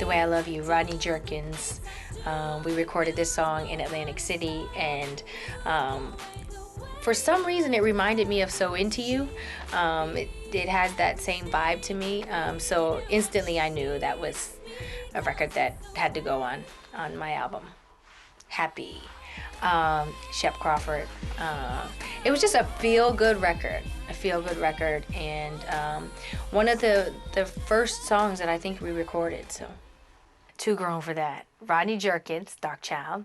Way I Love You, Rodney Jerkins. We recorded this song in Atlantic City, and for some reason it reminded me of So Into You. It has that same vibe to me, so instantly I knew that was a record that had to go on my album. Happy, Shep Crawford. It was just a feel-good record, and one of the first songs that I think we recorded, so too grown for that. Rodney Jerkins, Dark Child.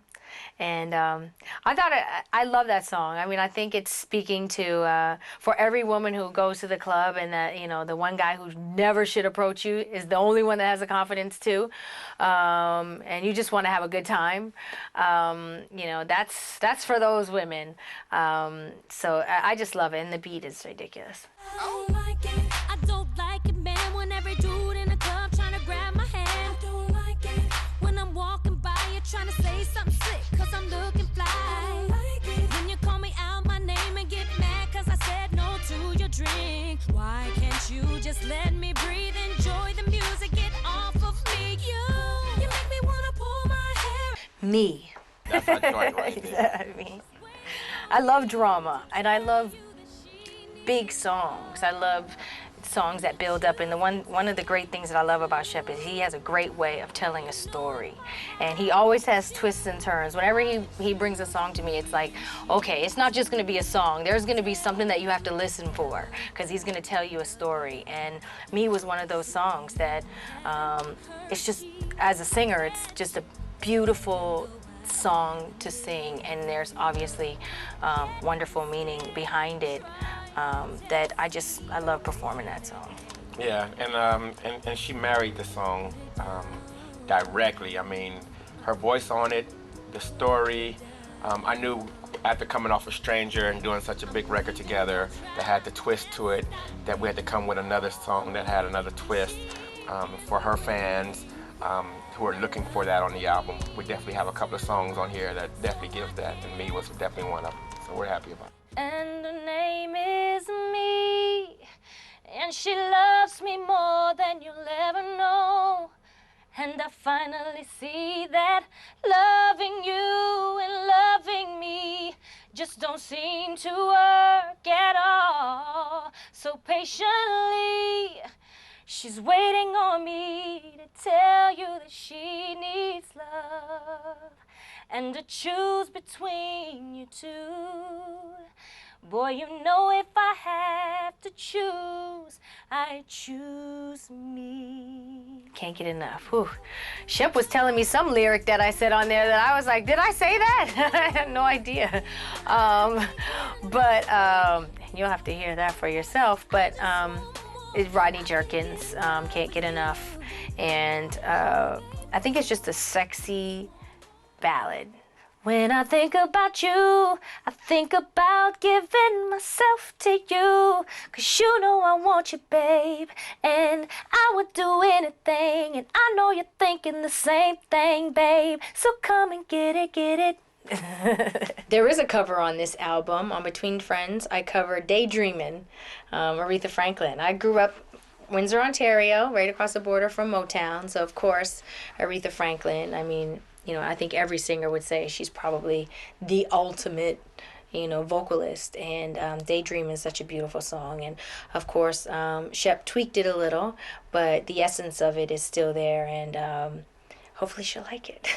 And I love that song. I mean, I think it's speaking to for every woman who goes to the club, and that, you know, the one guy who never should approach you is the only one that has the confidence to, and you just want to have a good time. You know, that's for those women. So I just love it, and the beat is ridiculous. I don't like it. I don't like it, man. When every dude in the club trying to grab my hand. I don't like it. When I'm walking by you trying to say something slick, cause I'm looking fly. I don't like it. When you call me out my name and get mad cause I said no to your drink. Why can't you just let me breathe, enjoy the music, get off of me? You make me wanna pull my hair. Me. That's my joint right there. I mean, I love drama, and I love big songs. I love songs that build up, and one of the great things that I love about Shep is he has a great way of telling a story, and he always has twists and turns. Whenever he brings a song to me, it's like, okay, it's not just going to be a song. There's going to be something that you have to listen for, because he's going to tell you a story. And Me was one of those songs that it's just, as a singer, it's just a beautiful song to sing, and there's obviously wonderful meaning behind it. That I love performing that song. Yeah, and she married the song directly. I mean, her voice on it, the story. I knew after coming off of Stranger and doing such a big record together that had the twist to it, that we had to come with another song that had another twist for her fans who are looking for that on the album. We definitely have a couple of songs on here that definitely gives that, and Me was definitely one of them. So we're happy about it. And her name is Me, and she loves me more than you'll ever know. And I finally see that loving you and loving me just don't seem to work at all. So patiently, she's waiting on me to tell you that she needs love, and to choose between you two. Boy, you know if I have to choose, I choose me. Can't get enough. Whew. Shep was telling me some lyric that I said on there that I was like, did I say that? I had no idea. But you'll have to hear that for yourself. But it's Rodney Jerkins, Can't Get Enough. And I think it's just a sexy ballad. When I think about you, I think about giving myself to you. 'Cause you know I want you, babe, and I would do anything. And I know you're thinking the same thing, babe. So come and get it, get it. There is a cover on this album. On Between Friends, I cover Daydreamin', Aretha Franklin. I grew up Windsor, Ontario, right across the border from Motown. So, of course, Aretha Franklin, I mean, you know, I think every singer would say she's probably the ultimate, you know, vocalist. And Daydream is such a beautiful song. And, of course, Shep tweaked it a little, but the essence of it is still there. And hopefully she'll like it.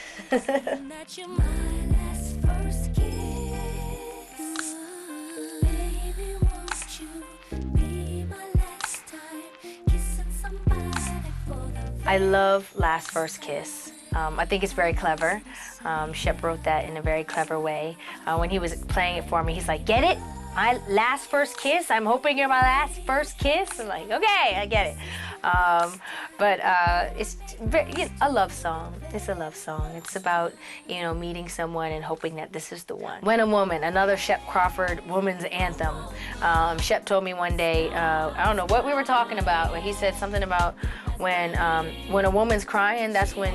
I love Last First Kiss. I think it's very clever. Shep wrote that in a very clever way. When he was playing it for me, he's like, get it? My last first kiss? I'm hoping you're my last first kiss? I'm like, okay, I get it. But it's a love song. It's a love song. It's about, you know, meeting someone and hoping that this is the one. When a Woman, another Shep Crawford woman's anthem. Shep told me one day, I don't know what we were talking about, but he said something about when a woman's crying, that's when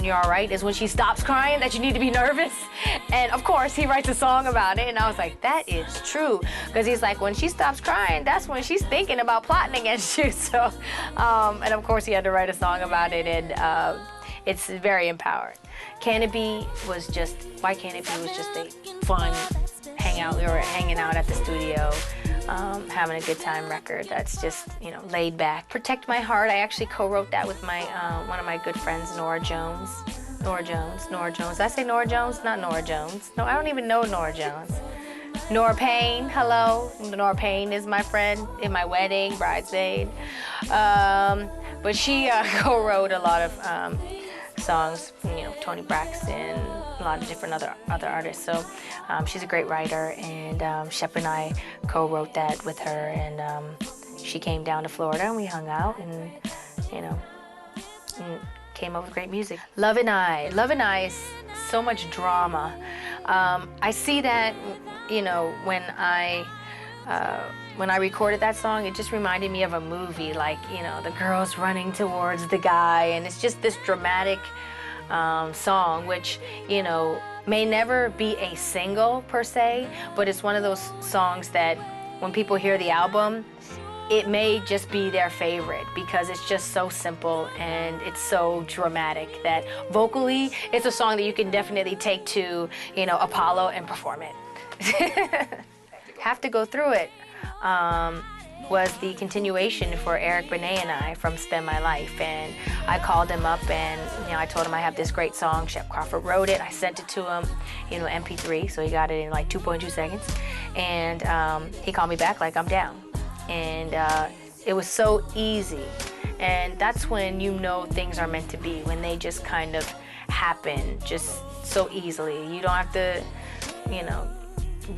you're all right. Is when she stops crying that you need to be nervous. And of course, he writes a song about it, and I was like, that is true. Because he's like, when she stops crying, that's when she's thinking about plotting against you. So, and of course, he had to write a song about it. And it's very empowering. Canopy was just, Why Canopy was just a fun hangout. We were hanging out at the studio, having a good time record that's just, laid back. Protect My Heart, I actually co-wrote that with my one of my good friends, Nora Jones. Nora Jones. Did I say Nora Jones? Not Nora Jones. No, I don't even know Nora Jones. Nora Payne, hello. Nora Payne is my friend in my wedding, bridesmaid. But she co-wrote a lot of songs, Toni Braxton, a lot of different other artists. So she's a great writer, and Shep and I co-wrote that with her, and she came down to Florida and we hung out, and and came up with great music. Love and I is so much drama. I see that, when I recorded that song, it just reminded me of a movie, like, the girl's running towards the guy, and it's just this dramatic song, which, may never be a single per se, but it's one of those songs that when people hear the album, it may just be their favorite because it's just so simple and it's so dramatic that vocally, it's a song that you can definitely take to, Apollo and perform it. Have to Go Through It was the continuation for Eric Benet and I from Spend My Life, and I called him up and I told him I have this great song. Shep Crawford wrote it. I sent it to him, MP3, so he got it in like 2.2 seconds, and he called me back like, I'm down. And it was so easy, and that's when things are meant to be, when they just kind of happen just so easily. You don't have to,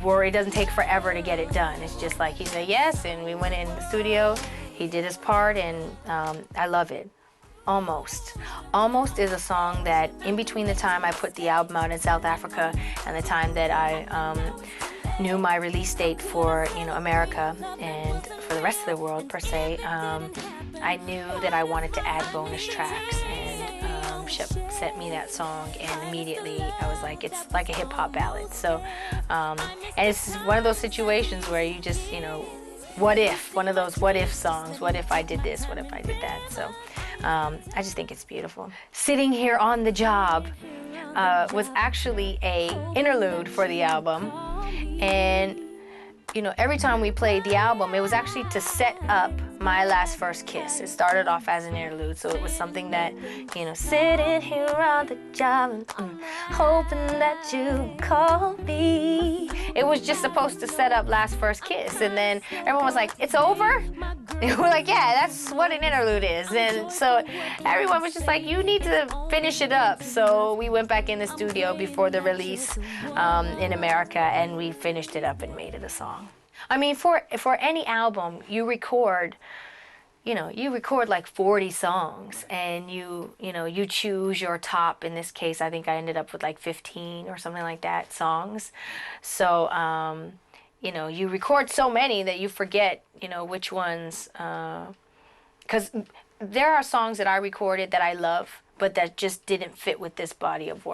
worry. It doesn't take forever to get it done. It's just like he said yes, and we went in the studio, he did his part, and I love it. Almost is a song that in between the time I put the album out in South Africa and the time that I knew my release date for America and for the rest of the world per se, I knew that I wanted to add bonus tracks, and Shep sent me that song, and immediately I was like, it's like a hip-hop ballad. So and it's one of those situations where you just what if, one of those what if songs. What if I did this, what if I did that? So I just think it's beautiful. Sitting Here on the Job was actually a interlude for the album. And, every time we played the album, it was actually to set up My Last First Kiss. It started off as an interlude, so it was something that, sitting here on the job, hoping that you call me. It was just supposed to set up Last First Kiss, and then everyone was like, it's over? And we're like, yeah, that's what an interlude is. And so everyone was just like, you need to finish it up. So we went back in the studio before the release in America, and we finished it up and made it a song. I mean, for any album, you record like 40 songs, and you choose your top. In this case, I think I ended up with like 15 or something like that songs. So, you record so many that you forget, which ones, because there are songs that I recorded that I love, but that just didn't fit with this body of work.